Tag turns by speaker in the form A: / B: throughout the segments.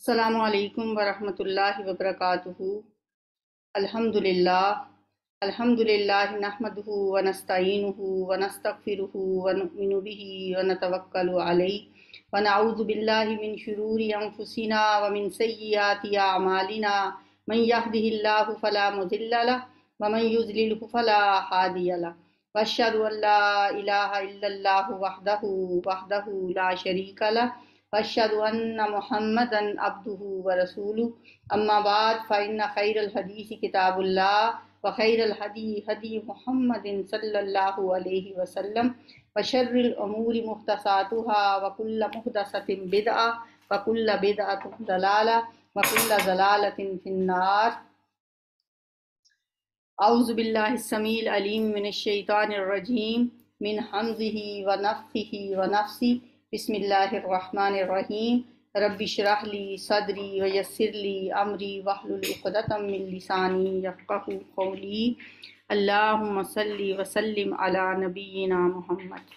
A: السلام علیکم ورحمۃ اللہ وبرکاتہ۔ الحمد للہ نحمده ونستعینه ونستغفره ونؤمن به ونتوکل علیہ ونعوذ باللہ من شرور انفسنا ومن سیئات اعمالنا من يهده اللہ فلا مضل له ومن يضلل فلا هادی له واشهد ان لا الہ الا اللہ وحدہ لا شریک له واشهد ان محمدا عبده ورسوله اما بعد فان خیر الحدیث کتاب اللہ وخیر الهدی هدی محمد صلی اللہ علیہ وسلم وشر الامور محدثاتها وكل محدثۃ بدعہ وكل بدعۃ ضلالہ وكل ضلالۃ فی النار۔ اعوذ باللہ السمیع العلیم من الشیطان الرجیم من حمزہ ونفخہ ونفثہ۔ بسم اللہ الرحمن الرحیم۔ رب اشرح لی صدری ویسر لی امری واحلل عقدۃ من لسانی یفقہوا قولی۔ اللہم صلی وسلم علی نبینا محمد۔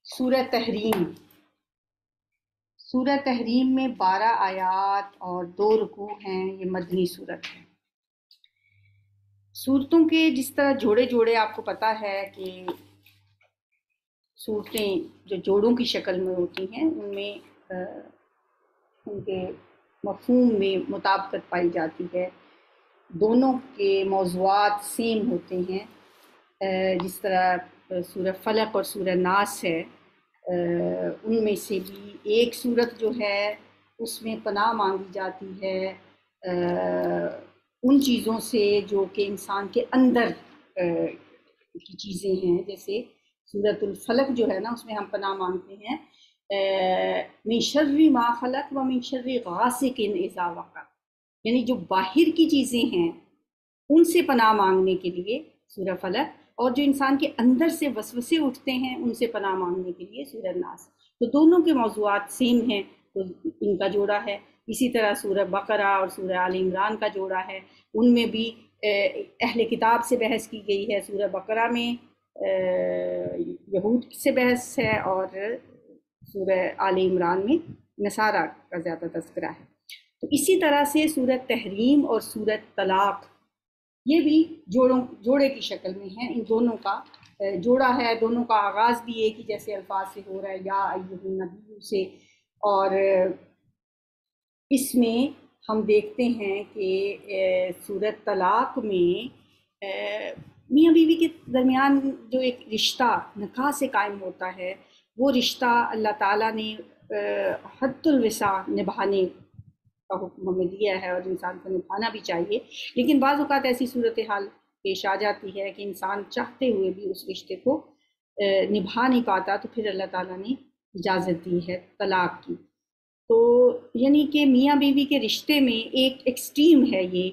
A: سورہ تحریم۔ سورہ تحریم میں 12 آیات اور 2 رکوع ہیں۔ یہ مدنی صورت ہے۔ صورتوں کے جس طرح جوڑے جوڑے آپ کو پتہ ہے کہ صورتیں جو جوڑوں کی شکل میں ہوتی ہیں ان میں ان کے مفہوم میں مطابقت پائی جاتی ہے، دونوں کے موضوعات سیم ہوتے ہیں۔ جس طرح سورہ فلق اور سورہ ناس ہے، ان میں سے بھی ایک صورت جو ہے اس میں پناہ مانگی جاتی ہے ان چیزوں سے جو کہ انسان کے اندر کی چیزیں ہیں، جیسے سورۃ الفلق جو ہے نا، اس میں ہم پناہ مانگتے ہیں من شر ما خلق و من شر غاسق اذا وقب، یعنی جو باہر کی چیزیں ہیں ان سے پناہ مانگنے کے لیے سورہ فلق، اور جو انسان کے اندر سے وسوسے اٹھتے ہیں ان سے پناہ مانگنے کے لیے سورہ ناس۔ تو دونوں کے موضوعات سیم ہیں تو ان کا جوڑا ہے۔ اسی طرح سورہ بقرہ اور سورہ آل عمران کا جوڑا ہے، ان میں بھی اہل کتاب سے بحث کی گئی ہے۔ سورہ بقرہ میں یہود سے بحث ہے اور سورہ آل عمران میں نصارہ کا زیادہ تذکرہ ہے۔ تو اسی طرح سے سورہ تحریم اور سورہ طلاق یہ بھی جوڑے کی شکل میں ہیں۔ ان دونوں کا جوڑا ہے، دونوں کا آغاز بھی ایک ہی جیسے الفاظ سے ہو رہا ہے، یا ایھا النبی سے، اور اس میں ہم دیکھتے ہیں کہ سورہ طلاق میں میاں بیوی کے درمیان جو ایک رشتہ نکاح سے قائم ہوتا ہے، وہ رشتہ اللہ تعالیٰ نے حد الوسع نبھانے کا حکم ہمیں دیا ہے اور انسان کو نبھانا بھی چاہیے، لیکن بعض اوقات ایسی صورتحال پیش آ جاتی ہے کہ انسان چاہتے ہوئے بھی اس رشتے کو نبھا نہیں پاتا، تو پھر اللہ تعالیٰ نے اجازت دی ہے طلاق کی۔ تو یعنی کہ میاں بیوی کے رشتے میں ایک ایکسٹریم ہے یہ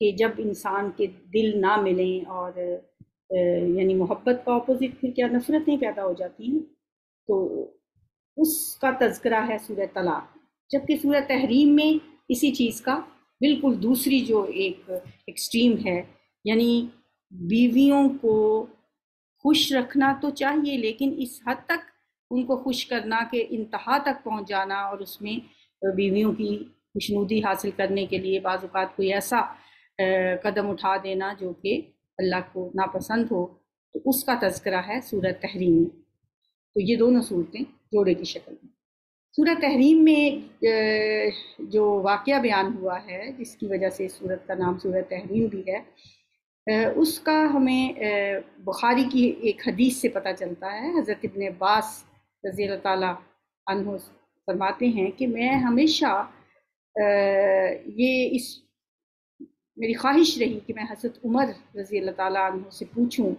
A: کہ جب انسان کے دل نہ ملیں، اور یعنی محبت کا اپوزٹ پھر کیا نفرتیں پیدا ہو جاتی ہیں، تو اس کا تذکرہ ہے سورہ طلاق۔ جبکہ سورہ تحریم میں اسی چیز کا بالکل دوسری جو ایک ایکسٹریم ہے، یعنی بیویوں کو خوش رکھنا تو چاہیے لیکن اس حد تک ان کو خوش کرنا کہ انتہا تک پہنچ جانا، اور اس میں بیویوں کی خوشنودی حاصل کرنے کے لیے بعض اوقات کوئی ایسا قدم اٹھا دینا جو کہ اللہ کو ناپسند ہو، تو اس کا تذکرہ ہے سورہ تحریم میں۔ تو یہ دونوں صورتیں جوڑے کی شکل میں۔ سورہ تحریم میں جو واقعہ بیان ہوا ہے جس کی وجہ سے سورت کا نام سورہ تحریم بھی ہے، اس کا ہمیں بخاری کی ایک حدیث سے پتہ چلتا ہے۔ حضرت ابن عباس رضی اللہ تعالیٰ عنہ فرماتے ہیں کہ میں ہمیشہ میری خواہش رہی کہ میں حضرت عمر رضی اللہ تعالیٰ عنہ سے پوچھوں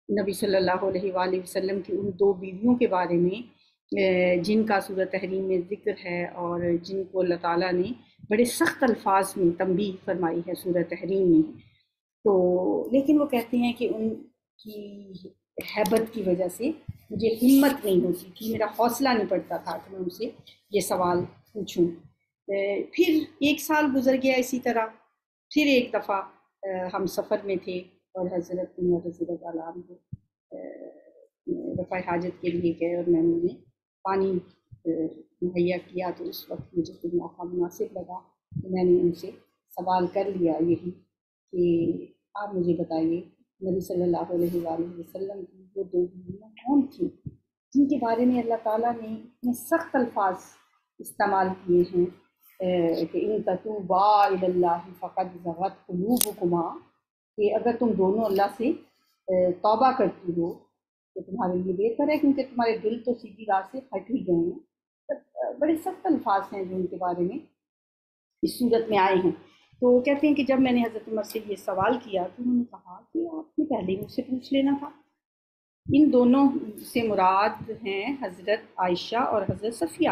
A: نبی صلی اللہ علیہ وآلہ وسلم کی ان 2 بیویوں کے بارے میں جن کا سورہ تحریم میں ذکر ہے اور جن کو اللہ تعالیٰ نے بڑے سخت الفاظ میں تنبیہ فرمائی ہے سورہ تحریم میں۔ تو لیکن وہ کہتے ہیں کہ ان کی ہیبت کی وجہ سے مجھے ہمت نہیں ہوتی تھی، میرا حوصلہ نہیں پڑتا تھا کہ میں ان سے یہ سوال پوچھوں۔ پھر 1 سال گزر گیا اسی طرح، پھر ایک دفعہ ہم سفر میں تھے اور حضرت عمر رضی اللہ تعالیٰ عنہ رفع حاجت کے لیے گئے، اور میں انہیں پانی مہیا کیا تو اس وقت مجھے کوئی موقع مناسب لگا تو میں نے ان سے سوال کر لیا یہی کہ آپ مجھے بتائیے نبی صلی اللہ علیہ وآلہ وسلم کی وہ دو بیویاں کون تھیں جن کے بارے میں اللہ تعالیٰ نے اتنے سخت الفاظ استعمال کیے ہیں کہ ان تتوبا الی اللہ فقد زغت قلوبکما، کہ اگر تم دونوں اللہ سے توبہ کرتی ہو تو تمہارے لیے بہتر ہے، کیونکہ تمہارے دل تو سیدھی راہ سے ہٹ ہی گئے ہیں۔ بڑے سخت الفاظ ہیں جو ان کے بارے میں اس صورت میں آئے ہیں۔ تو کہتے ہیں کہ جب میں نے حضرت عمر سے یہ سوال کیا تو انہوں نے کہا کہ آپ نے پہلے مجھ سے پوچھ لینا تھا۔ ان دونوں سے مراد ہیں حضرت عائشہ اور حضرت صفیہ۔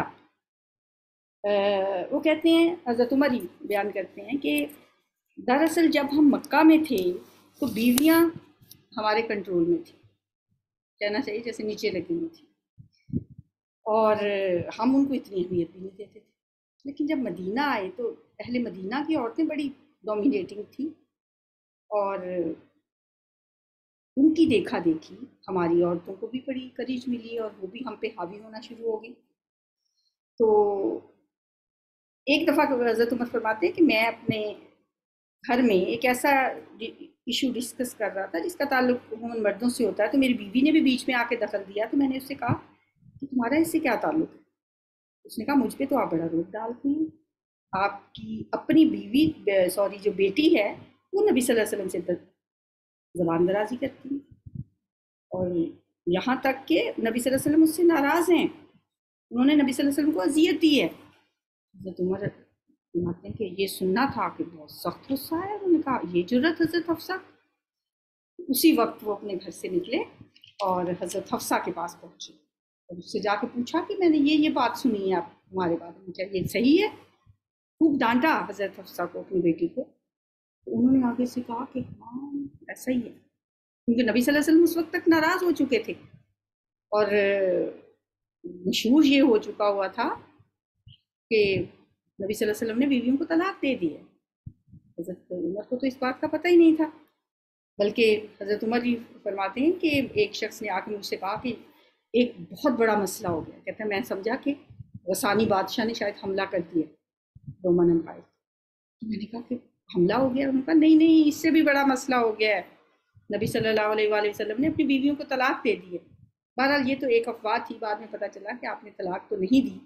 A: وہ کہتے ہیں، حضرت عمر ہی بیان کرتے ہیں کہ دراصل جب ہم مکہ میں تھے تو بیویاں ہمارے کنٹرول میں تھیں، کہنا چاہیے جیسے نیچے لگی ہوئی تھی، اور ہم ان کو اتنی اہمیت بھی نہیں دیتے تھے۔ لیکن جب مدینہ آئے تو اہل مدینہ کی عورتیں بڑی ڈومینیٹنگ تھیں، اور ان کی دیکھا دیکھی ہماری عورتوں کو بھی بڑی کریج ملی اور وہ بھی ہم پہ حاوی ہونا شروع ہو گئی۔ تو ایک دفعہ حضرت عمر فرماتے ہیں کہ میں اپنے گھر میں ایک ایسا ایشو ڈسکس کر رہا تھا جس کا تعلق عموماً مردوں سے ہوتا ہے، تو میری بیوی نے بھی بیچ میں آ کے دخل دیا۔ تو میں نے اس سے کہا کہ تمہارا اس سے کیا تعلق ہے؟ اس نے کہا مجھ پہ تو آپ بڑا روپ ڈالتی ہیں، آپ کی اپنی بیوی جو بیٹی ہے وہ نبی صلی اللہ علیہ وسلم سے زبان درازی کرتی ہیں، اور یہاں تک کہ نبی صلی اللہ علیہ وسلم اس سے ناراض ہیں، انہوں نے نبی صلی اللہ علیہ وسلم کو اذیت دی ہے۔ حضرت عمر فرماتے ہیں کہ یہ سننا تھا کہ بہت سخت غصہ ہے۔ انہوں نے کہا یہ جرت حضرت حفصہ؟ اسی وقت وہ اپنے گھر سے نکلے اور حضرت حفصہ کے پاس پہنچے اور اس سے جا کے پوچھا کہ میں نے یہ بات سنی ہے آپ ہمارے بارے میں، کیا یہ صحیح ہے؟ خوب ڈانٹا حضرت حفصہ کو، اپنی بیٹی کو۔ تو انہوں نے آگے سے کہا کہ ہاں ایسا ہی ہے، کیونکہ نبی صلی اللہ علیہ وسلم اس وقت تک ناراض ہو چکے تھے اور مشہور یہ ہو چکا ہوا تھا کہ نبی صلی اللہ علیہ وسلم نے بیویوں کو طلاق دے دی ہے۔ حضرت عمر کو تو اس بات کا پتہ ہی نہیں تھا، بلکہ حضرت عمر ہی فرماتے ہیں کہ ایک شخص نے آ کے مجھ سے کہا کہ ایک بہت بڑا مسئلہ ہو گیا، کہتا ہے میں سمجھا کہ غسانی بادشاہ نے شاید حملہ کر دیا رومن امپائر۔ تو میں نے کہا کہ حملہ ہو گیا؟ انہوں نے کہا نہیں اس سے بھی بڑا مسئلہ ہو گیا ہے، نبی صلی اللہ علیہ وآلہ وسلم نے اپنی بیویوں کو طلاق دے دی ہے۔ بہرحال یہ تو ایک افواہ تھی، بعد میں پتہ چلا کہ آپ نے طلاق تو نہیں دی۔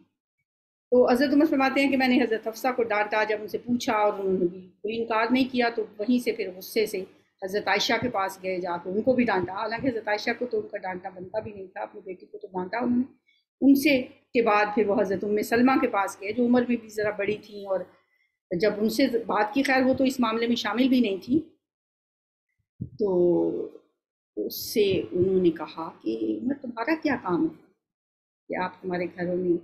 A: تو حضرت عمر فرماتے ہیں کہ میں نے حضرت حفصہ کو ڈانٹا، جب ان سے پوچھا اور انہوں نے بھی کوئی انکار نہیں کیا تو وہیں سے پھر غصے سے حضرت عائشہ کے پاس گئے، جا کے ان کو بھی ڈانٹا، حالانکہ حضرت عائشہ کو تو ان کا ڈانٹا بنتا بھی نہیں تھا، اپنی بیٹی کو تو ڈانٹا انہوں نے۔ ان سے کے بعد پھر وہ حضرت ام سلمہ کے پاس گئے جو عمر میں بھی ذرا بڑی تھیں، اور جب ان سے بات کی، خیر وہ تو اس معاملے میں شامل بھی نہیں تھی، تو اس سے انہوں نے کہا کہ عمر تمہارا کیا کام ہے کہ آپ ہمارے گھروں میں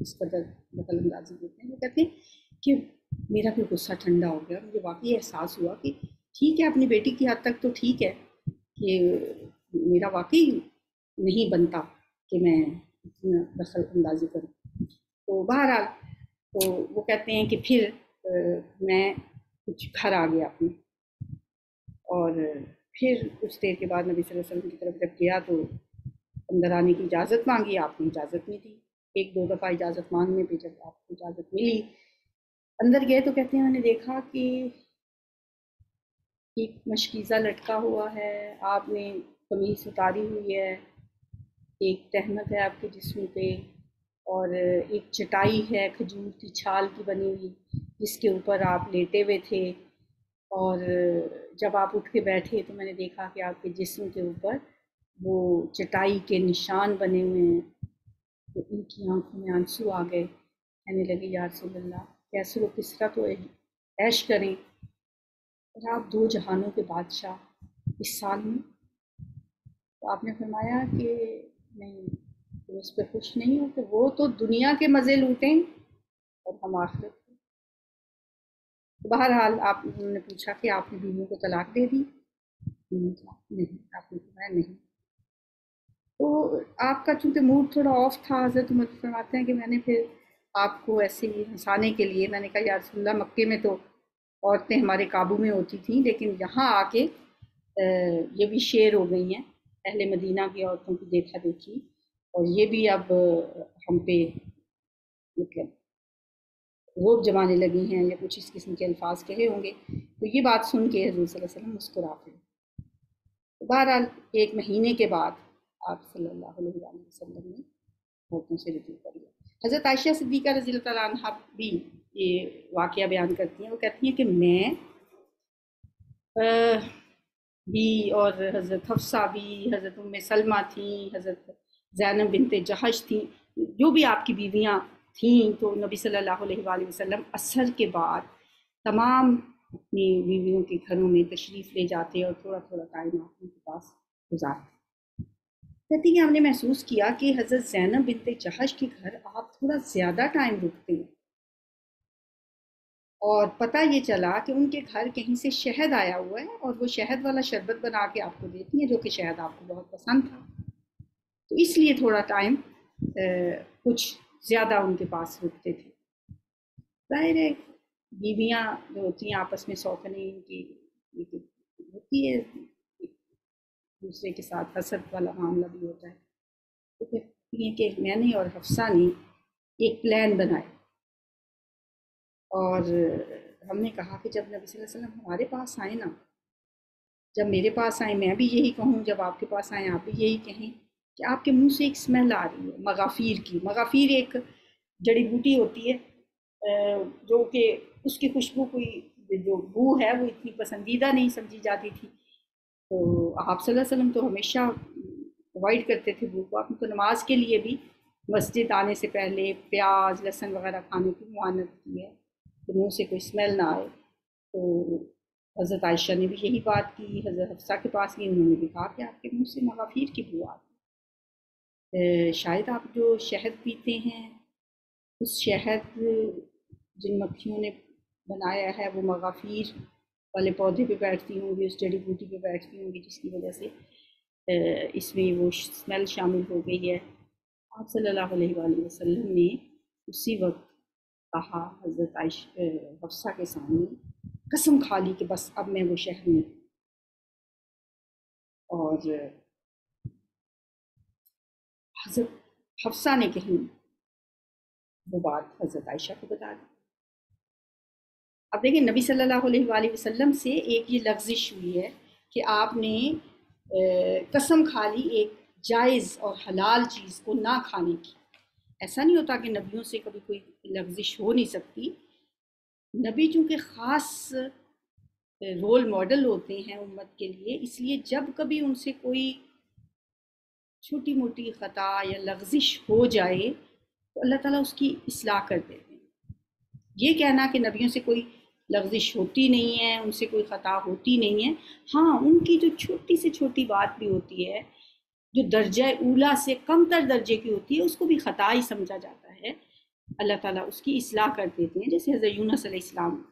A: اس قدر دخل اندازی دیتے ہیں؟ وہ کہتے ہیں کہ میرا بھی غصہ ٹھنڈا ہو گیا، مجھے واقعی احساس ہوا کہ ٹھیک ہے اپنی بیٹی کی حد تک تو ٹھیک ہے کہ میرا واقعی نہیں بنتا کہ میں اتنا دخل اندازی کروں۔ تو بہرحال تو وہ کہتے ہیں کہ پھر میں کچھ گھر آ گیا اپنے، اور پھر کچھ دیر کے بعد نبی صلی اللہ علیہ وسلم کی طرف جب گیا تو اندر آنے کی اجازت مانگی، آپ نے اجازت نہیں دی۔ ایک دو دفعہ اجازت مانگنے پہ جب آپ کو اجازت ملی اندر گئے تو کہتے ہیں میں نے دیکھا کہ ایک مشکیزہ لٹکا ہوا ہے، آپ نے قمیص اتاری ہوئی ہے، ایک تہمت ہے آپ کے جسم پہ، اور ایک چٹائی ہے کھجور کی چھال کی بنی ہوئی جس کے اوپر آپ لیٹے ہوئے تھے، اور جب آپ اٹھ کے بیٹھے تو میں نے دیکھا کہ آپ کے جسم کے اوپر وہ چٹائی کے نشان بنے ہوئے ہیں۔ تو ان کی آنکھوں میں آنسو آ گئے، کہنے لگے یا رسول اللہ کیسر و کسریٰ تو عیش کریں اور آپ دو جہانوں کے بادشاہ اس سال میں؟ تو آپ نے فرمایا کہ نہیں، تم اس پہ خوش نہیں ہو کہ وہ تو دنیا کے مزے لوٹیں اور ہم آخرت کے۔ بہرحال انہوں نے پوچھا کہ آپ نے بیویوں کو طلاق دے دی؟ نہیں، آپ نے فرمایا نہیں۔ تو آپ کا چونکہ موڈ تھوڑا آف تھا، حضرت عمر فرماتے ہیں کہ میں نے پھر آپ کو ایسے ہی ہنسانے کے لیے میں نے کہا یا رسول اللہ مکے میں تو عورتیں ہمارے قابو میں ہوتی تھیں، لیکن یہاں آ کے یہ بھی شیر ہو گئی ہیں اہل مدینہ کی عورتوں کی دیکھا دیکھی، اور یہ بھی اب ہم پہ مطلب روب جمانے لگی ہیں یا کچھ اس قسم کے الفاظ کہے ہوں گے، تو یہ بات سن کے حضور صلی اللہ علیہ وسلم مسکرا پڑے۔ بہرحال 1 مہینے کے بعد آپ صلی اللہ علیہ وآلہ وسلم نے عورتوں سے رجوع کر لیا۔ حضرت عائشہ صدیقہ رضی اللہ تعالیٰ عنہ بھی یہ واقعہ بیان کرتی ہیں، وہ کہتی ہیں کہ میں بھی اور حضرت حفصہ بھی، حضرت ام سلمہ تھیں، حضرت زینب بنت جہش تھیں، جو بھی آپ کی بیویاں تھیں، تو نبی صلی اللہ علیہ وآلہ وسلم عصر کے بعد تمام اپنی بیویوں کے گھروں میں تشریف لے جاتے اور تھوڑا تھوڑا ٹائم آپ ان کے پاس گزارتے۔ کہتی کہ ہم نے محسوس کیا کہ حضرت زینب بنت جہش کے گھر آپ تھوڑا زیادہ ٹائم رکتے ہیں، اور پتہ یہ چلا کہ ان کے گھر کہیں سے شہد آیا ہوا ہے اور وہ شہد والا شربت بنا کے آپ کو دیتی ہیں، جو کہ شہد آپ کو بہت پسند تھا، تو اس لیے تھوڑا ٹائم کچھ زیادہ ان کے پاس رکتے تھے۔ ظاہر ہے بیویاں جو ہوتی ہیں آپس میں سوکنے کی ہوتی ہے، ایک دوسرے کے ساتھ حسد والا معاملہ بھی ہوتا ہے، تو کہتی ہیں کہ میں نے اور حفصہ نے ایک پلان بنایا، اور ہم نے کہا کہ جب نبی صلی اللہ علیہ وسلم ہمارے پاس آئیں نا، جب میرے پاس آئیں میں بھی یہی کہوں، جب آپ کے پاس آئیں آپ بھی یہی کہیں کہ آپ کے منہ سے ایک اسمیل آ رہی ہے مغافیر کی۔ مغافیر ایک جڑی بوٹی ہوتی ہے جو کہ اس کی خوشبو کوئی جو بو ہے وہ اتنی پسندیدہ نہیں سمجھی جاتی تھی، تو آپ صلی اللہ علیہ وسلم تو ہمیشہ اوائڈ کرتے تھے بو کو۔ آپ کو نماز کے لیے بھی مسجد آنے سے پہلے پیاز لہسن وغیرہ کھانے کی معانت کی ہے کہ منہ سے کوئی اسمیل نہ آئے، تو حضرت عائشہ نے بھی یہی بات کی، حضرت حفصہ کے پاس گئی، انہوں نے بھی کہا کہ آپ کے منہ سے مغافیر کی بو آتی ہے، شاید آپ جو شہد پیتے ہیں اس شہد جن مکھیوں نے بنایا ہے وہ مغافیر والے پودے پہ بیٹھتی ہوں گی، اس جڑی بوٹی پہ بیٹھتی ہوں گی، جس کی وجہ سے اس میں وہ اسمیل شامل ہو گئی ہے۔ آپ صلی اللہ علیہ وآلہ وسلم نے اسی وقت کہا حضرت عائشہ حفصہ کے سامنے، قسم کھا لی کہ بس اب میں وہ شہر میں، اور حضرت حفصہ نے کہیں وہ بات حضرت عائشہ کو بتا دی۔ اب دیکھیں نبی صلی اللہ علیہ وآلہ وسلم سے ایک یہ لغزش ہوئی ہے کہ آپ نے قسم کھا لی ایک جائز اور حلال چیز کو نہ کھانے کی۔ ایسا نہیں ہوتا کہ نبیوں سے کبھی کوئی لغزش ہو نہیں سکتی، نبی چونکہ خاص رول ماڈل ہوتے ہیں امت کے لیے، اس لیے جب کبھی ان سے کوئی چھوٹی موٹی خطا یا لغزش ہو جائے تو اللہ تعالیٰ اس کی اصلاح کر دیتے ہیں۔ یہ کہنا کہ نبیوں سے کوئی لغزش ہوتی نہیں ہے، ان سے کوئی خطا ہوتی نہیں ہے، ہاں ان کی جو چھوٹی سے چھوٹی بات بھی ہوتی ہے جو درجہ اولا سے کم تر درجے کی ہوتی ہے، اس کو بھی خطا ہی سمجھا جاتا ہے، اللہ تعالیٰ اس کی اصلاح کر دیتے ہیں۔ جیسے حضرت یونس علیہ السلام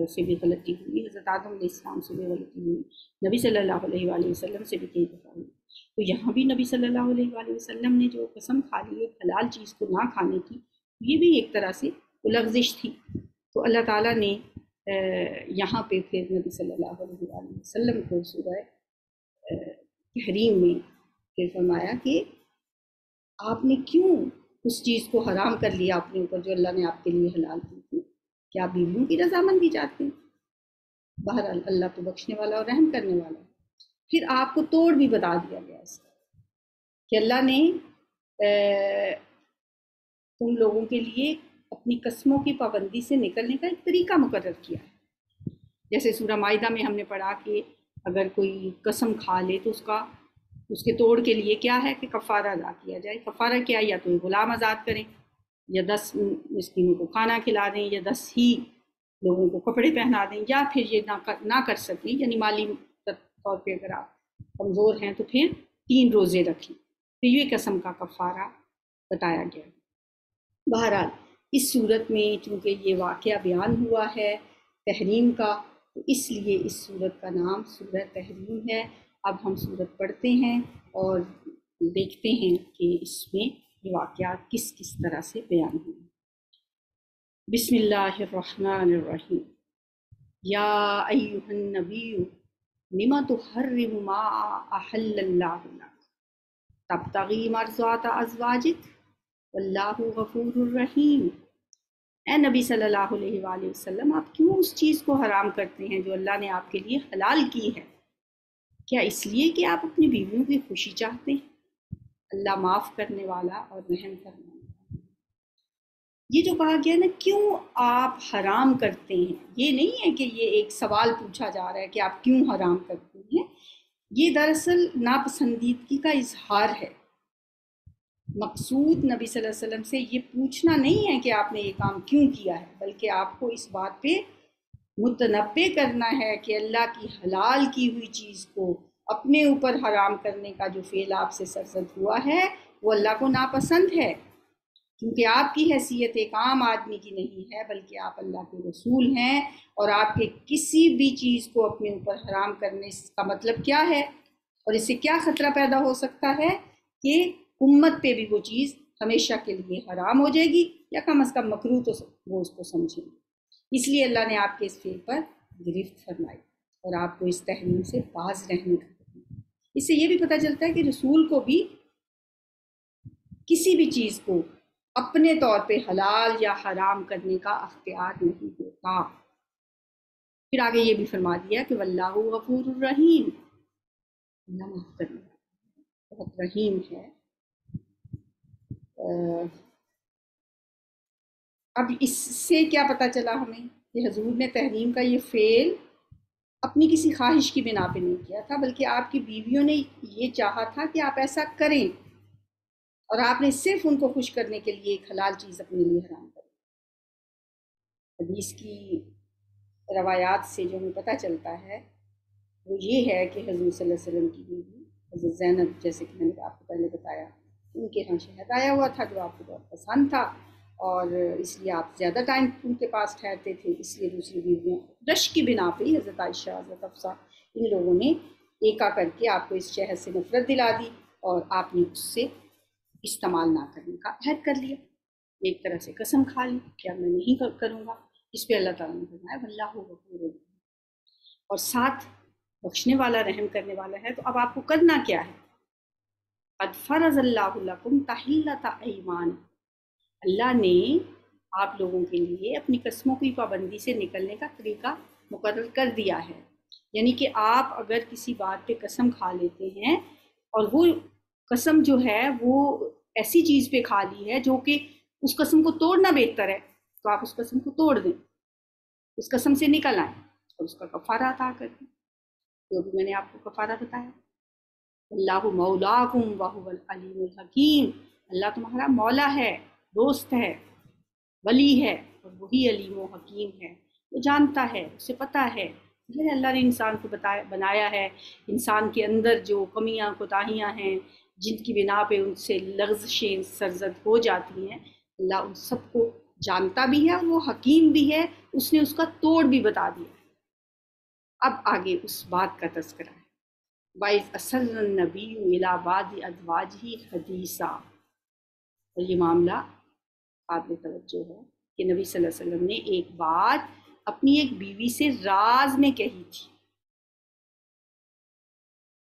A: سے بھی غلطی ہوئی، حضرت آدم علیہ السلام سے بھی غلطی ہوئی، نبی صلی اللہ علیہ وآلہ وسلم سے بھی کئی دفعہ ہوئی، تو یہاں بھی نبی صلی اللہ علیہ وآلہ وسلم نے جو قسم کھا لی ایک حلال چیز کو نہ کھانے کی، یہ بھی ایک طرح سے لغزش تھی، تو اللہ تعالیٰ نے یہاں پہ پھر نبی صلی اللہ علیہ وآلہ وسلم کو سورہ تحریم میں پھر فرمایا کہ آپ نے کیوں اس چیز کو حرام کر لیا اپنے اوپر جو اللہ نے آپ کے لیے حلال کی تھی، کہ آپ بیویوں کی رضامندی چاہتے ہیں؟ بہرحال اللہ تو بخشنے والا اور رحم کرنے والا ہے۔ پھر آپ کو توڑ بھی بتا دیا گیا اس کا کہ اللہ نے تم لوگوں کے لیے اپنی قسموں کی پابندی سے نکلنے کا ایک طریقہ مقرر کیا ہے۔ جیسے سورہ مائدہ میں ہم نے پڑھا کہ اگر کوئی قسم کھا لے تو اس کے توڑ کے لیے کیا ہے کہ کفارہ ادا کیا جائے۔ کفارہ کیا؟ یا تو غلام آزاد کریں، یا 10 مسکینوں کو کھانا کھلا دیں، یا 10 ہی لوگوں کو کپڑے پہنا دیں، یا پھر یہ نہ کر سکیں یعنی مالی طور پہ اگر آپ کمزور ہیں تو پھر 3 روزے رکھیں، تو یہ قسم کا کفارہ بتایا گیا۔ بہرحال اس صورت میں چونکہ یہ واقعہ بیان ہوا ہے تحریم کا، تو اس لیے اس صورت کا نام سورہ تحریم ہے۔ اب ہم صورت پڑھتے ہیں اور دیکھتے ہیں کہ اس میں یہ واقعات کس کس طرح سے بیان ہوئے۔ بسم اللہ الرحمن الرحیم۔ یا ایہا النبی لم تحرم ما احل اللہ لک تبتغی مرضات ازواجک واللہ غفور الرحیم۔ اے نبی صلی اللہ علیہ وآلہ وسلم، آپ کیوں اس چیز کو حرام کرتے ہیں جو اللہ نے آپ کے لیے حلال کی ہے؟ کیا اس لیے کہ آپ اپنی بیویوں کی خوشی چاہتے ہیں؟ اللہ معاف کرنے والا اور رحم کرنے والا۔ یہ جو کہا گیا نا کیوں آپ حرام کرتے ہیں، یہ نہیں ہے کہ یہ ایک سوال پوچھا جا رہا ہے کہ آپ کیوں حرام کرتے ہیں، یہ دراصل ناپسندیدگی کا اظہار ہے۔ مقصود نبی صلی اللہ علیہ وسلم سے یہ پوچھنا نہیں ہے کہ آپ نے یہ کام کیوں کیا ہے، بلکہ آپ کو اس بات پہ متنبہ کرنا ہے کہ اللہ کی حلال کی ہوئی چیز کو اپنے اوپر حرام کرنے کا جو فعل آپ سے سرزد ہوا ہے وہ اللہ کو ناپسند ہے، کیونکہ آپ کی حیثیت ایک عام آدمی کی نہیں ہے بلکہ آپ اللہ کے رسول ہیں، اور آپ کے کسی بھی چیز کو اپنے اوپر حرام کرنے کا مطلب کیا ہے، اور اس سے کیا خطرہ پیدا ہو سکتا ہے کہ امت پہ بھی وہ چیز ہمیشہ کے لیے حرام ہو جائے گی، یا کم از کم مکروہ تو وہ اس کو سمجھیں گے۔ اس لیے اللہ نے آپ کے اس فعل پر گرفت فرمائی اور آپ کو اس تحریم سے باز رہنے کا حکم دیا۔ اس سے یہ بھی پتہ چلتا ہے کہ رسول کو بھی کسی بھی چیز کو اپنے طور پہ حلال یا حرام کرنے کا اختیار نہیں ہوتا۔ پھر آگے یہ بھی فرما دیا کہ واللہ غفور الرحیم، اللہ معاف کرنے والا بہت رحیم ہے۔ اب اس سے کیا پتہ چلا ہمیں کہ حضور نے تحریم کا یہ فعل اپنی کسی خواہش کی بنا پہ نہیں کیا تھا، بلکہ آپ کی بیویوں نے یہ چاہا تھا کہ آپ ایسا کریں، اور آپ نے صرف ان کو خوش کرنے کے لیے ایک حلال چیز اپنے لیے حرام کر دی۔ حدیث کی روایات سے جو ہمیں پتہ چلتا ہے وہ یہ ہے کہ حضور صلی اللہ علیہ وسلم کی بیوی حضرت زینب، جیسے کہ میں نے آپ کو پہلے بتایا، ان کے ہاں شہد آیا ہوا تھا جو آپ کو بہت پسند تھا، اور اس لیے آپ زیادہ ٹائم ان کے پاس ٹھہرتے تھے، اس لیے دوسری بیویوں رش کی بنا پہ حضرت عائشہ، حضرت حفصہ، ان لوگوں نے ایکا کر کے آپ کو اس شہد سے نفرت دلا دی، اور آپ نے اس سے استعمال نہ کرنے کا عہد کر لیا، ایک طرح سے قسم کھا لی کہ اب میں نہیں کروں گا۔ اس پہ اللہ تعالیٰ نے فرمایا واللہ غفور رحیم، اور ساتھ بخشنے والا رحم کرنے والا ہے۔ تو اب آپ کو کرنا کیا ہے؟ قد فرض اللہ لکم تحلۃ ایمان، اللہ نے آپ لوگوں کے لیے اپنی قسموں کی پابندی سے نکلنے کا طریقہ مقرر کر دیا ہے، یعنی کہ آپ اگر کسی بات پہ قسم کھا لیتے ہیں اور وہ قسم جو ہے وہ ایسی چیز پہ کھا لی ہے جو کہ اس قسم کو توڑنا بہتر ہے، تو آپ اس قسم کو توڑ دیں، اس قسم سے نکل آئیں اور اس کا کفارہ ادا کر دیں، جو بھی میں نے آپ کو کفارہ بتایا۔ اللہ مولاکم وہو العلیم الحکیم، اللہ تمہارا مولا ہے، دوست ہے، ولی ہے، اور وہی علیم و حکیم ہے، وہ جانتا ہے، اسے پتہ ہے۔ اللہ نے انسان کو بنایا ہے، انسان کے اندر جو کمیاں کوتاہیاں ہیں جن کی بنا پہ ان سے لغزشیں سرزد ہو جاتی ہیں، اللہ ان سب کو جانتا بھی ہے اور وہ حکیم بھی ہے، اس نے اس کا توڑ بھی بتا دیا۔ اب آگے اس بات کا تذکرہ ہے، وَإِذْ أَسَرَّ النَّبِيُّ إِلَىٰ بَعْضِ أَزْوَاجِهِ حَدِيثًا، اور یہ معاملہ قابل توجہ ہے کہ نبی صلی اللہ علیہ وسلم نے ایک بات اپنی ایک بیوی سے راز میں کہی تھی،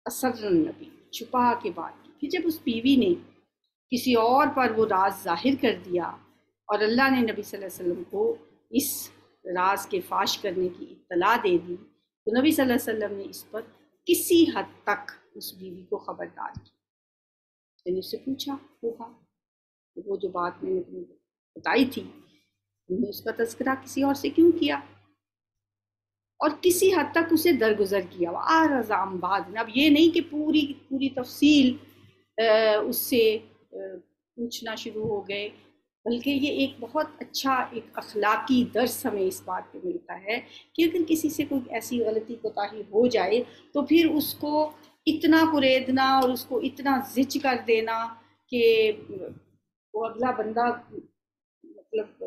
A: اسر النبی، چھپا کے بات کی، پھر جب اس بیوی نے کسی اور پر وہ راز ظاہر کر دیا اور اللہ نے نبی صلی اللہ علیہ وسلم کو اس راز کے فاش کرنے کی اطلاع دے دی، تو نبی صلی اللہ علیہ وسلم نے اس پر کسی حد تک اس بیوی کو خبردار کی، یعنی اس سے پوچھا ہوگا وہ جو بات میں نے تمہیں بتائی تھی تم نے اس کا تذکرہ کسی اور سے کیوں کیا، اور کسی حد تک اسے درگزر کیا۔ وَأَعْرَضَ بعد، اب یہ نہیں کہ پوری تفصیل اس سے پوچھنا شروع ہو گئے، بلکہ یہ ایک بہت اچھا ایک اخلاقی درس ہمیں اس بات پہ ملتا ہے کہ اگر کسی سے کوئی ایسی غلطی کوتاہی ہو جائے تو پھر اس کو اتنا کریدنا اور اس کو اتنا زج کر دینا کہ وہ اگلا بندہ مطلب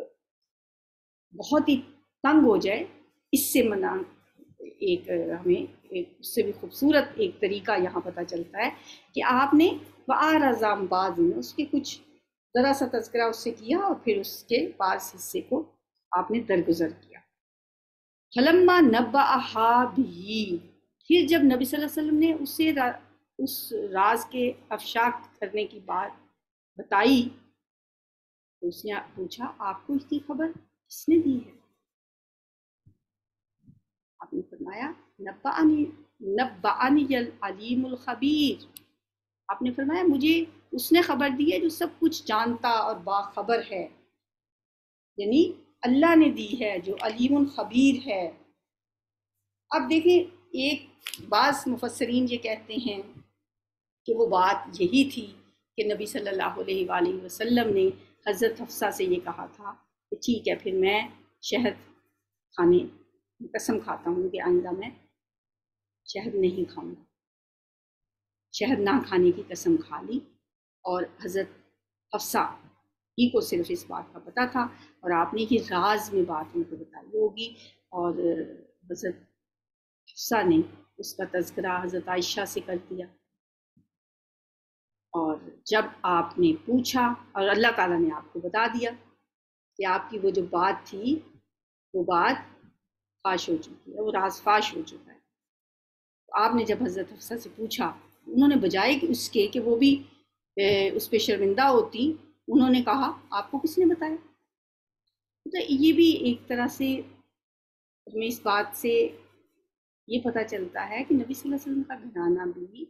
A: بہت ہی تنگ ہو جائے، اس سے منع ایک ہمیں ایک اس سے بھی خوبصورت ایک طریقہ یہاں پتہ چلتا ہے کہ آپ نے وَأَعْرَضَ عَن بَعْضٍ، اس کے کچھ ذرا سا تذکرہ اس سے کیا اور پھر اس کے بعض حصے کو آپ نے درگزر کیا۔ فَلَمَّا نَبَّأَهَا بِهِ، پھر جب نبی صلی اللہ علیہ وسلم نے اسے اس راز کے افشا کرنے کی بات بتائی تو اس نے پوچھا آپ کو اس کی خبر کس نے دی ہے؟ آپ نے فرمایا نبأنی العلیم الخبیر، آپ نے فرمایا مجھے اس نے خبر دی ہے جو سب کچھ جانتا اور باخبر ہے، یعنی اللہ نے دی ہے جو علیم الخبیر ہے۔ اب دیکھیں، ایک بعض مفسرین یہ کہتے ہیں کہ وہ بات یہی تھی کہ نبی صلی اللہ علیہ وآلہ وسلم نے حضرت حفصہ سے یہ کہا تھا کہ ٹھیک ہے پھر میں شہد کھانے قسم کھاتا ہوں کہ آئندہ میں شہد نہیں کھاؤں گا، شہد نہ کھانے کی قسم کھا لی، اور حضرت حفصہ ہی کو صرف اس بات کا پتہ تھا، اور آپ نے یہ راز میں بات ان کو بتائی ہوگی، اور حضرت حفصہ نے اس کا تذکرہ حضرت عائشہ سے کر دیا، اور جب آپ نے پوچھا اور اللہ تعالیٰ نے آپ کو بتا دیا کہ آپ کی وہ جو بات تھی وہ بات فاش ہو چکی ہے، وہ راز فاش ہو چکا ہے۔ تو آپ نے جب حضرت حفصہ سے پوچھا، انہوں نے بجائے کہ اس کے کہ وہ بھی اس پہ شرمندہ ہوتی، انہوں نے کہا آپ کو کس نے بتایا؟ تو یہ بھی ایک طرح سے ہمیں اس بات سے یہ پتہ چلتا ہے کہ نبی صلی اللہ علیہ وسلم کا گھرانہ بھی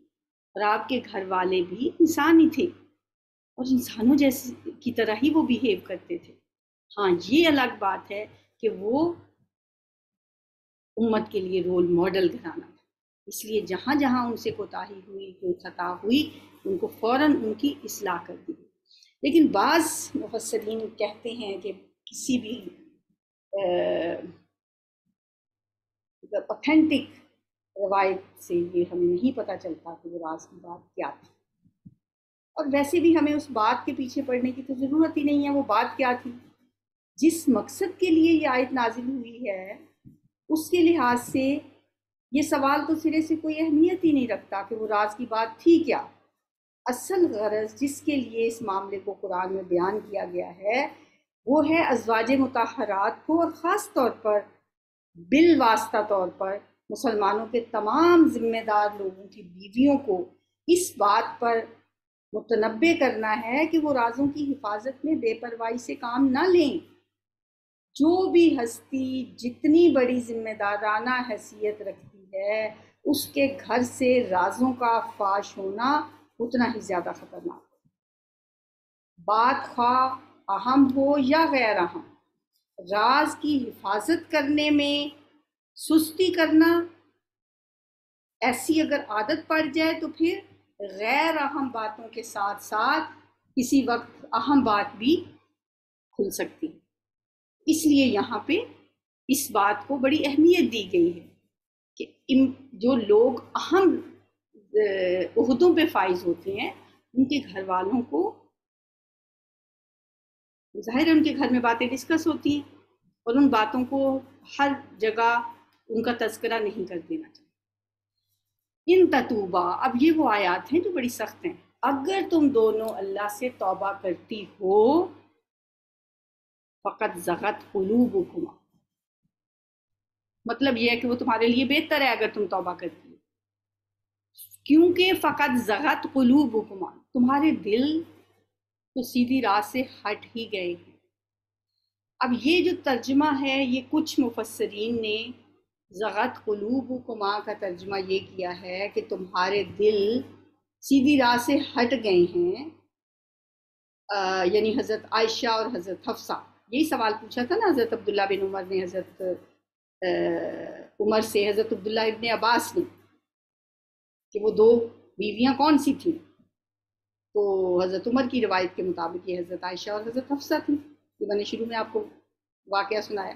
A: اور آپ کے گھر والے بھی انسان ہی تھے، اور انسانوں جیسے کی طرح ہی وہ بیہیو کرتے تھے۔ ہاں یہ الگ بات ہے کہ وہ امت کے لیے رول ماڈل گھرانہ تھا، اس لیے جہاں جہاں ان سے کوتاہی ہوئی، کوئی خطا ہوئی، ان کو فوراً ان کی اصلاح کر دی۔ لیکن بعض مفسرین کہتے ہیں کہ کسی بھی اوتھینٹک روایت سے یہ ہمیں نہیں پتہ چلتا کہ وہ راز کی بات کیا تھی، اور ویسے بھی ہمیں اس بات کے پیچھے پڑنے کی تو ضرورت ہی نہیں ہے، وہ بات کیا تھی۔ جس مقصد کے لیے یہ آیت نازل ہوئی ہے اس کے لحاظ سے یہ سوال تو سرے سے کوئی اہمیت ہی نہیں رکھتا کہ وہ راز کی بات تھی کیا۔ اصل غرض جس کے لیے اس معاملے کو قرآن میں بیان کیا گیا ہے وہ ہے ازواج مطہرات کو، اور خاص طور پر بالواسطہ طور پر مسلمانوں کے تمام ذمہ دار لوگوں کی بیویوں کو اس بات پر متنبع کرنا ہے کہ وہ رازوں کی حفاظت میں بے پرواہی سے کام نہ لیں۔ جو بھی ہستی جتنی بڑی ذمہ دارانہ حیثیت رکھتی ہے اس کے گھر سے رازوں کا فاش ہونا اتنا ہی زیادہ خطرناک ہے، بات خواہ اہم ہو یا غیر اہم۔ راز کی حفاظت کرنے میں سستی کرنا، ایسی اگر عادت پڑ جائے تو پھر غیر اہم باتوں کے ساتھ ساتھ کسی وقت اہم بات بھی کھل سکتی ہے۔ اس لیے یہاں پہ اس بات کو بڑی اہمیت دی گئی ہے کہ جو لوگ اہم عہدوں پہ فائز ہوتے ہیں ان کے گھر والوں کو ظاہر ہے ان کے گھر میں باتیں ڈسکس ہوتی ہیں، اور ان باتوں کو ہر جگہ ان کا تذکرہ نہیں کر دینا چاہیے۔ ان تتوبہ، اب یہ وہ آیات ہیں جو بڑی سخت ہیں، اگر تم دونوں اللہ سے توبہ کرتی ہو فقط زغت قلوبکما، مطلب یہ ہے کہ وہ تمہارے لیے بہتر ہے اگر تم توبہ کرتی ہو، کیونکہ فقط زغت قلوبکما، تمہارے دل تو سیدھی راہ سے ہٹ ہی گئے ہیں۔ اب یہ جو ترجمہ ہے یہ کچھ مفسرین نے زغت قلوبکما کا ترجمہ یہ کیا ہے کہ تمہارے دل سیدھی راہ سے ہٹ گئے ہیں، یعنی حضرت عائشہ اور حضرت حفصہ۔ یہی سوال پوچھا تھا نا حضرت عبداللہ بن عمر نے حضرت عمر سے، حضرت عبداللہ ابن عباس نے، کہ وہ دو بیویاں کون سی تھیں، تو حضرت عمر کی روایت کے مطابق یہ حضرت عائشہ اور حضرت حفصہ تھیں، جو میں نے شروع میں آپ کو واقعہ سنایا۔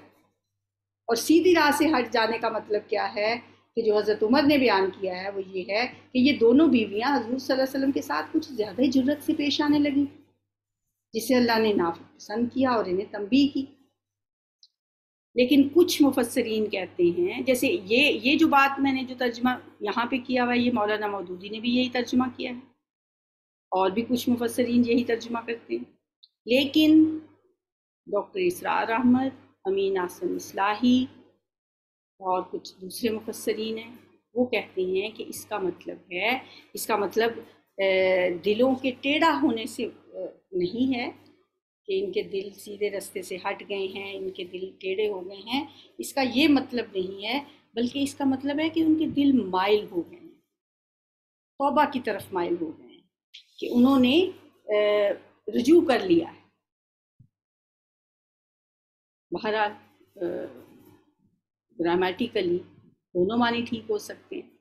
A: اور سیدھی راہ سے ہٹ جانے کا مطلب کیا ہے کہ جو حضرت عمر نے بیان کیا ہے وہ یہ ہے کہ یہ دونوں بیویاں حضور صلی اللہ علیہ وسلم کے ساتھ کچھ زیادہ ہی جرت سے پیش آنے لگیں، جسے اللہ نے ناپسند کیا اور انہیں تنبیہ کی۔ لیکن کچھ مفسرین کہتے ہیں، جیسے یہ جو بات میں نے جو ترجمہ یہاں پہ کیا ہوا ہے یہ مولانا مودودی نے بھی یہی ترجمہ کیا ہے، اور بھی کچھ مفسرین یہی ترجمہ کرتے ہیں، لیکن ڈاکٹر اسرار احمد، امین احسن اصلاحی اور کچھ دوسرے مفسرین ہیں وہ کہتے ہیں کہ اس کا مطلب دلوں کے ٹیڑھا ہونے سے نہیں ہے، کہ ان کے دل سیدھے رستے سے ہٹ گئے ہیں، ان کے دل ٹیڑھے ہو گئے ہیں، اس کا یہ مطلب نہیں ہے، بلکہ اس کا مطلب ہے کہ ان کے دل مائل ہو گئے ہیں، توبہ کی طرف مائل ہو گئے ہیں، کہ انہوں نے رجوع کر لیا ہے۔ بہرحال گرامیٹیکلی دونوں معنی ٹھیک ہو سکتے ہیں۔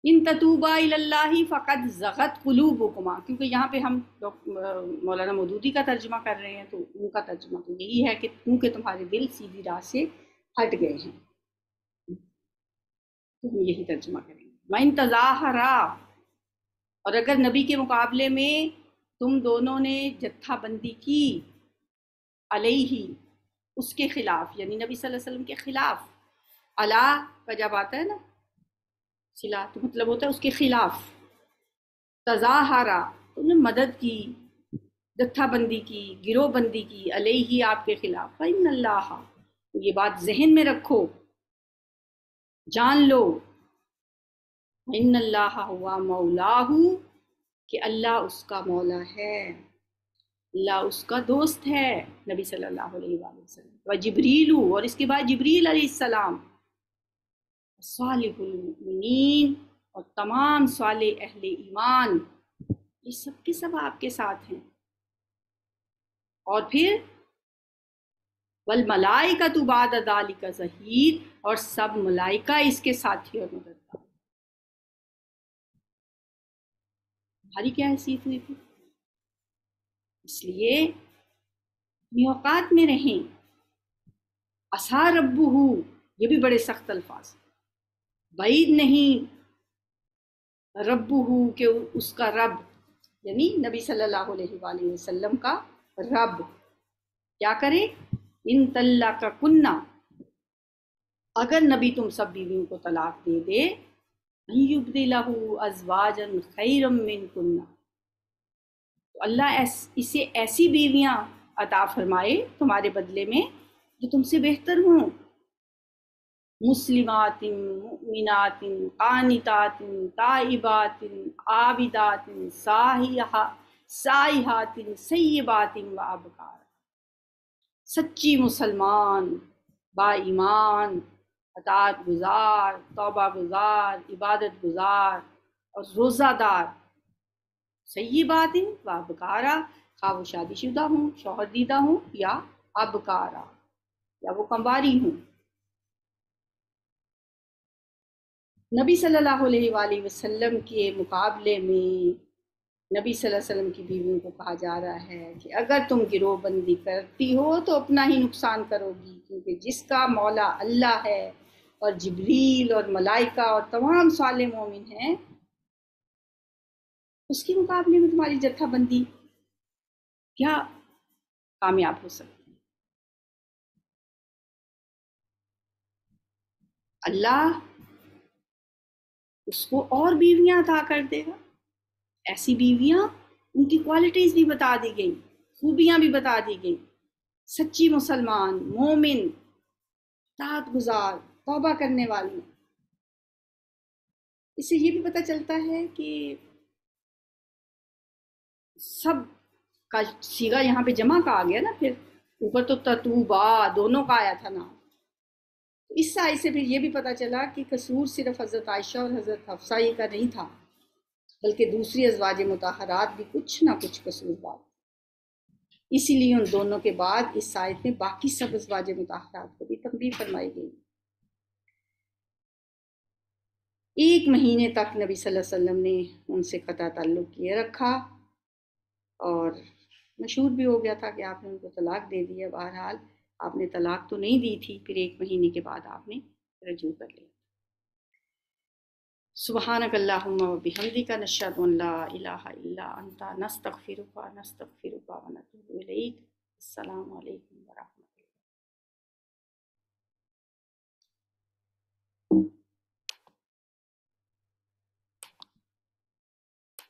A: ان تتوبا الی اللہ فقد زغت قلوبکما، کیونکہ یہاں پہ ہم مولانا مودودی کا ترجمہ کر رہے ہیں، تو ان کا ترجمہ تو یہی ہے کہ کیونکہ تمہارے دل سیدھی راہ سے ہٹ گئے ہیں، تو ہم یہی ترجمہ کریں گے۔ وَإِن تَظَاهَرَا، اور اگر نبی کے مقابلے میں تم دونوں نے جتھا بندی کی، علیہ، اس کے خلاف، یعنی نبی صلی اللہ علیہ وسلم کے خلاف، علا کا جب آتا ہے نا صلہ، تو مطلب ہوتا ہے اس کے خلاف، تظاہرا، تم نے مدد کی، جتھا بندی کی، گروہ بندی کی، علیہ، آپ کے خلاف، فإن اللہ، یہ بات ذہن میں رکھو، جان لو، فإن اللہ ہوا مولاہ، کہ اللہ اس کا مولا ہے، اللہ اس کا دوست ہے، نبی صلی اللہ علیہ وآلہ وسلم، و جبریل، اور اس کے بعد جبریل علیہ السلام، صالح المؤمنین، اور تمام صالح اہل ایمان، یہ سب کے سب آپ کے ساتھ ہیں۔ اور پھر والملائکۃ بعد ذلک ظہیر، اور سب ملائکہ اس کے ساتھی اور مددگار۔ ہماری کیا حیثیت ہوئی پھر؟ اس لیے اپنی اوقات میں رہیں۔ عسیٰ ربہ، یہ بھی بڑے سخت الفاظ، بعید نہیں ربہ، کہ اس کا رب، یعنی نبی صلی اللہ علیہ وآلہ وسلم کا رب کیا کرے، ان طلقکن، اگر نبی تم سب بیویوں کو طلاق دے دے، ان یبدلہ ازواجا خیرا منکن، تو اللہ اسے ایسی بیویاں عطا فرمائے تمہارے بدلے میں جو تم سے بہتر ہوں، مسلمات، مؤمنات، قانتات، تائبات، عابدات، سائحات، سیبات و ابکار، سچی مسلمان، با ایمان، اطاعت گزار، توبہ گزار، عبادت گزار اور روزہ دار، سیبات و ابکارا، خواہ وہ شادی شدہ ہوں، شوہر دیدہ ہوں، یا ابکارا، یا وہ کنواری ہوں۔ نبی صلی اللہ علیہ وآلہ وسلم کے مقابلے میں نبی صلی اللہ علیہ وسلم کی بیویوں کو کہا جا رہا ہے کہ اگر تم گروہ بندی کرتی ہو تو اپنا ہی نقصان کرو گی، کیونکہ جس کا مولا اللہ ہے اور جبریل اور ملائکہ اور تمام صالح مومن ہیں، اس کے مقابلے میں تمہاری جتھا بندی کیا کامیاب ہو سکتی ہے؟ اللہ اس کو اور بیویاں عطا کر دے گا، ایسی بیویاں، ان کی کوالٹیز بھی بتا دی گئیں، خوبیاں بھی بتا دی گئیں، سچی مسلمان، مومن، اطاعت گزار، توبہ کرنے والی۔ اس سے یہ بھی پتہ چلتا ہے کہ سب کا صیغہ یہاں پہ جمع کا آ گیا نا، پھر اوپر تو تتوبا دونوں کا آیا تھا نا، اس سائے سے پھر یہ بھی پتہ چلا کہ قصور صرف حضرت عائشہ اور حضرت حفصہ ہی کا نہیں تھا، بلکہ دوسری ازواج مطہرات بھی کچھ نہ کچھ قصور بات، اسی لیے ان دونوں کے بعد اس آیت میں باقی سب ازواج مطہرات کو بھی تنبیہ فرمائی گئی۔ ایک مہینے تک نبی صلی اللہ علیہ وسلم نے ان سے قطع تعلق کیے رکھا، اور مشہور بھی ہو گیا تھا کہ آپ نے ان کو طلاق دے دیا۔ بہرحال آپ نے طلاق تو نہیں دی تھی، پھر ایک مہینے کے بعد آپ نے رجوع کر لیا۔ سبحانک اللہم و بحمدک، نشہد ان لا الہ الا انت، نستغفرک و نتوب الیک۔ السلام علیکم۔